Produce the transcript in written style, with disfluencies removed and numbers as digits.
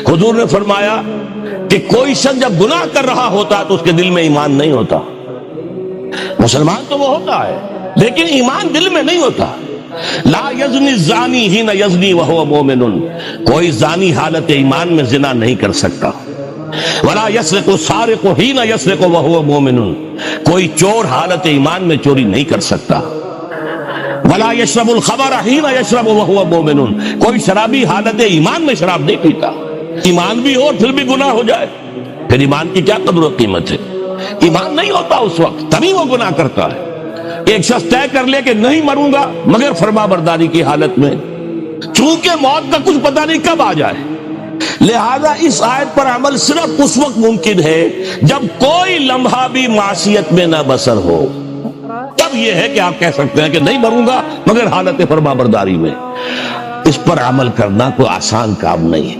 حضور نے فرمایا کہ کوئی شخص جب گناہ کر رہا ہوتا تو اس کے دل میں ایمان نہیں ہوتا. مسلمان تو وہ ہوتا ہے لیکن ایمان دل میں نہیں ہوتا. لا یزنی الزانی حین یزنی وہو مومن، کوئی زانی حالت ایمان میں زنا نہیں کر سکتا. ولا یسرق السارق حین یسرق وہو مومن، کوئی چور حالت ایمان میں چوری نہیں کر سکتا. ولا یشرب الخمر حین یشرب وہو مومن، کوئی شرابی حالت ایمان میں شراب نہیں پیتا. ایمان بھی ہو اور پھر بھی گناہ ہو جائے، پھر ایمان کی کیا قدر و قیمت ہے؟ ایمان نہیں ہوتا اس وقت تبھی وہ گناہ کرتا ہے. ایک شخص طے کر لے کہ نہیں مروں گا مگر فرما برداری کی حالت میں، چونکہ موت کا کچھ پتہ نہیں کب آ جائے، لہذا اس آیت پر عمل صرف اس وقت ممکن ہے جب کوئی لمحہ بھی معصیت میں نہ بسر ہو. تب یہ ہے کہ آپ کہہ سکتے ہیں کہ نہیں مروں گا مگر حالت فرما برداری میں. اس پر عمل کرنا کوئی آسان کام نہیں ہے.